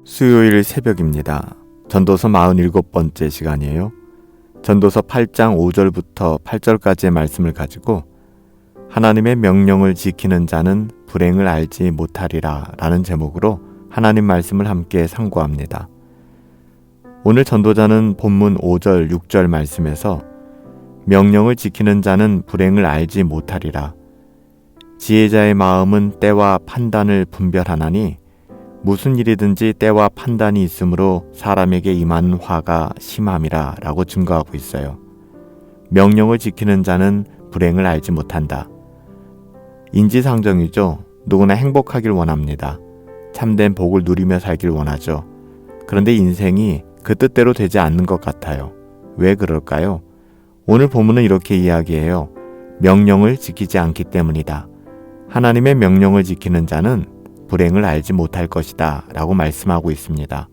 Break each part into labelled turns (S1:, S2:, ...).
S1: 수요일 새벽입니다. 전도서 47번째 시간이에요. 전도서 8장 5절부터 8절까지의 말씀을 가지고 하나님의 명령을 지키는 자는 불행을 알지 못하리라 라는 제목으로 하나님 말씀을 함께 상고합니다. 오늘 전도자는 본문 5절, 6절 말씀에서 명령을 지키는 자는 불행을 알지 못하리라. 지혜자의 마음은 때와 판단을 분별하나니 무슨 일이든지 때와 판단이 있으므로 사람에게 임하는 화가 심함이라 라고 증거하고 있어요. 명령을 지키는 자는 불행을 알지 못한다. 인지상정이죠. 누구나 행복하길 원합니다. 참된 복을 누리며 살길 원하죠. 그런데 인생이 그 뜻대로 되지 않는 것 같아요. 왜 그럴까요? 오늘 본문은 이렇게 이야기해요. 명령을 지키지 않기 때문이다. 하나님의 명령을 지키는 자는 불행을 알지 못할 것이다 라고 말씀하고 있습니다.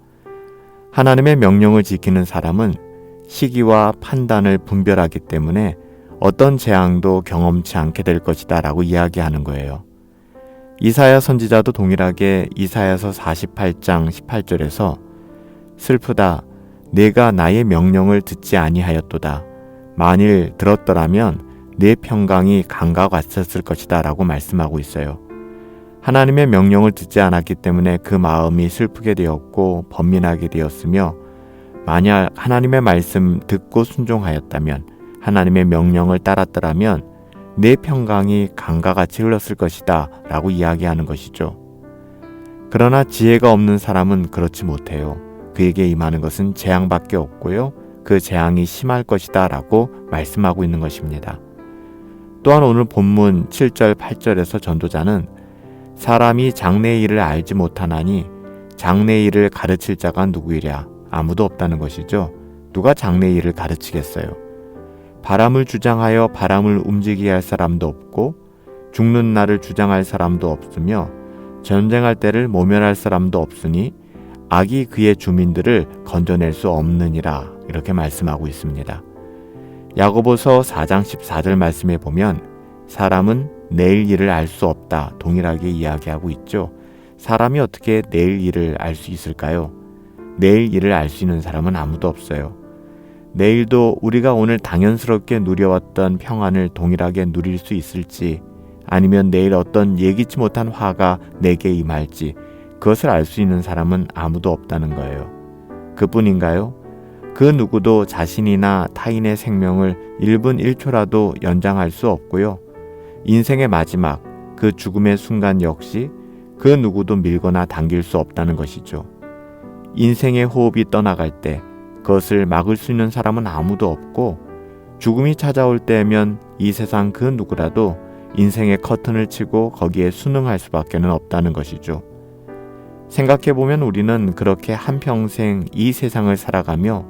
S1: 하나님의 명령을 지키는 사람은 시기와 판단을 분별하기 때문에 어떤 재앙도 경험치 않게 될 것이다 라고 이야기하는 거예요. 이사야 선지자도 동일하게 이사야서 48장 18절에서 슬프다. 내가 나의 명령을 듣지 아니하였도다. 만일 들었더라면 내 평강이 강과 같았을 것이다 라고 말씀하고 있어요. 하나님의 명령을 듣지 않았기 때문에 그 마음이 슬프게 되었고 번민하게 되었으며 만약 하나님의 말씀 듣고 순종하였다면 하나님의 명령을 따랐더라면 내 평강이 강과 같이 흘렀을 것이다 라고 이야기하는 것이죠. 그러나 지혜가 없는 사람은 그렇지 못해요. 그에게 임하는 것은 재앙밖에 없고요. 그 재앙이 심할 것이다 라고 말씀하고 있는 것입니다. 또한 오늘 본문 7절 8절에서 전도자는 사람이 장래의 일을 알지 못하나니 장래의 일을 가르칠 자가 누구이랴? 아무도 없다는 것이죠. 누가 장래의 일을 가르치겠어요? 바람을 주장하여 바람을 움직이게 할 사람도 없고 죽는 날을 주장할 사람도 없으며 전쟁할 때를 모면할 사람도 없으니 악이 그의 주민들을 건져낼 수 없느니라 이렇게 말씀하고 있습니다. 야고보서 4장 14절 말씀에 보면 사람은 내일 일을 알 수 없다 동일하게 이야기하고 있죠. 사람이 어떻게 내일 일을 알 수 있을까요? 내일 일을 알 수 있는 사람은 아무도 없어요. 내일도 우리가 오늘 당연스럽게 누려왔던 평안을 동일하게 누릴 수 있을지 아니면 내일 어떤 예기치 못한 화가 내게 임할지 그것을 알 수 있는 사람은 아무도 없다는 거예요. 그뿐인가요? 그 누구도 자신이나 타인의 생명을 1분 1초라도 연장할 수 없고요. 인생의 마지막, 그 죽음의 순간 역시 그 누구도 밀거나 당길 수 없다는 것이죠. 인생의 호흡이 떠나갈 때 그것을 막을 수 있는 사람은 아무도 없고 죽음이 찾아올 때면 이 세상 그 누구라도 인생의 커튼을 치고 거기에 순응할 수밖에 없다는 것이죠. 생각해보면 우리는 그렇게 한평생 이 세상을 살아가며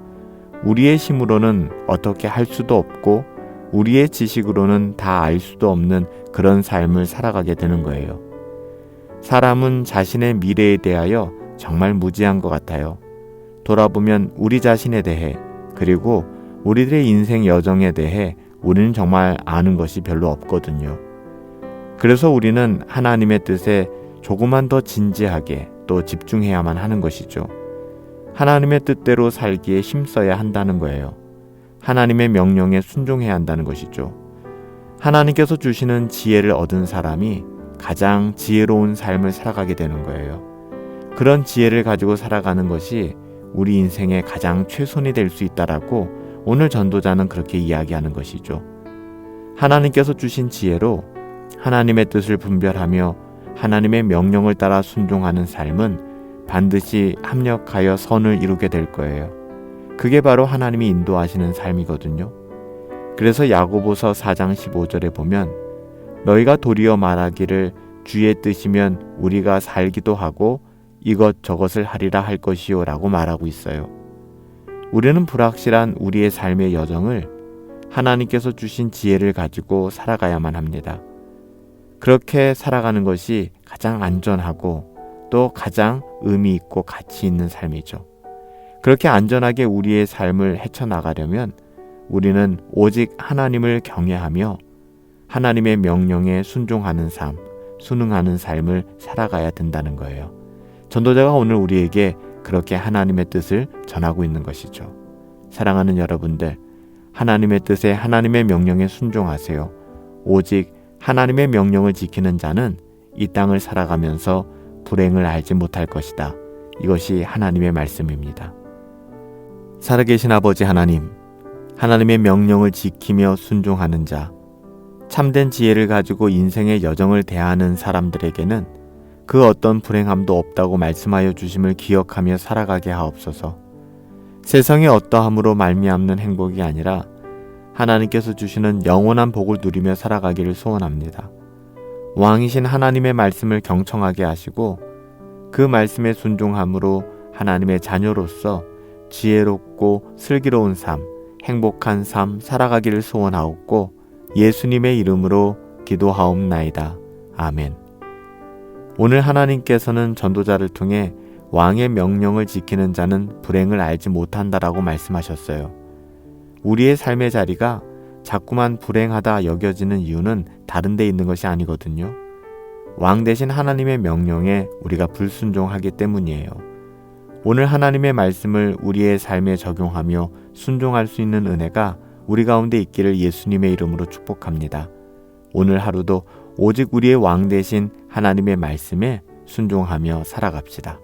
S1: 우리의 힘으로는 어떻게 할 수도 없고 우리의 지식으로는 다 알 수도 없는 그런 삶을 살아가게 되는 거예요. 사람은 자신의 미래에 대하여 정말 무지한 것 같아요. 돌아보면 우리 자신에 대해 그리고 우리들의 인생 여정에 대해 우리는 정말 아는 것이 별로 없거든요. 그래서 우리는 하나님의 뜻에 조금만 더 진지하게 또 집중해야만 하는 것이죠. 하나님의 뜻대로 살기에 힘써야 한다는 거예요. 하나님의 명령에 순종해야 한다는 것이죠. 하나님께서 주시는 지혜를 얻은 사람이 가장 지혜로운 삶을 살아가게 되는 거예요. 그런 지혜를 가지고 살아가는 것이 우리 인생의 가장 최선이 될 수 있다라고 오늘 전도자는 그렇게 이야기하는 것이죠. 하나님께서 주신 지혜로 하나님의 뜻을 분별하며 하나님의 명령을 따라 순종하는 삶은 반드시 합력하여 선을 이루게 될 거예요. 그게 바로 하나님이 인도하시는 삶이거든요. 그래서 야고보서 4장 15절에 보면 너희가 도리어 말하기를 주의 뜻이면 우리가 살기도 하고 이것저것을 하리라 할 것이요 라고 말하고 있어요. 우리는 불확실한 우리의 삶의 여정을 하나님께서 주신 지혜를 가지고 살아가야만 합니다. 그렇게 살아가는 것이 가장 안전하고 또 가장 의미 있고 가치 있는 삶이죠. 그렇게 안전하게 우리의 삶을 헤쳐나가려면 우리는 오직 하나님을 경외하며 하나님의 명령에 순종하는 삶, 순응하는 삶을 살아가야 된다는 거예요. 전도자가 오늘 우리에게 그렇게 하나님의 뜻을 전하고 있는 것이죠. 사랑하는 여러분들, 하나님의 뜻에 하나님의 명령에 순종하세요. 오직 하나님의 명령을 지키는 자는 이 땅을 살아가면서 불행을 알지 못할 것이다. 이것이 하나님의 말씀입니다. 살아계신 아버지 하나님, 하나님의 명령을 지키며 순종하는 자, 참된 지혜를 가지고 인생의 여정을 대하는 사람들에게는 그 어떤 불행함도 없다고 말씀하여 주심을 기억하며 살아가게 하옵소서. 세상의 어떠함으로 말미암는 행복이 아니라 하나님께서 주시는 영원한 복을 누리며 살아가기를 소원합니다. 왕이신 하나님의 말씀을 경청하게 하시고 그 말씀에 순종함으로 하나님의 자녀로서 지혜롭고 슬기로운 삶, 행복한 삶 살아가기를 소원하옵고 예수님의 이름으로 기도하옵나이다. 아멘. 오늘 하나님께서는 전도자를 통해 왕의 명령을 지키는 자는 불행을 알지 못한다라고 말씀하셨어요. 우리의 삶의 자리가 자꾸만 불행하다 여겨지는 이유는 다른 데 있는 것이 아니거든요. 왕 대신 하나님의 명령에 우리가 불순종하기 때문이에요. 오늘 하나님의 말씀을 우리의 삶에 적용하며 순종할 수 있는 은혜가 우리 가운데 있기를 예수님의 이름으로 축복합니다. 오늘 하루도 오직 우리의 왕 대신 하나님의 말씀에 순종하며 살아갑시다.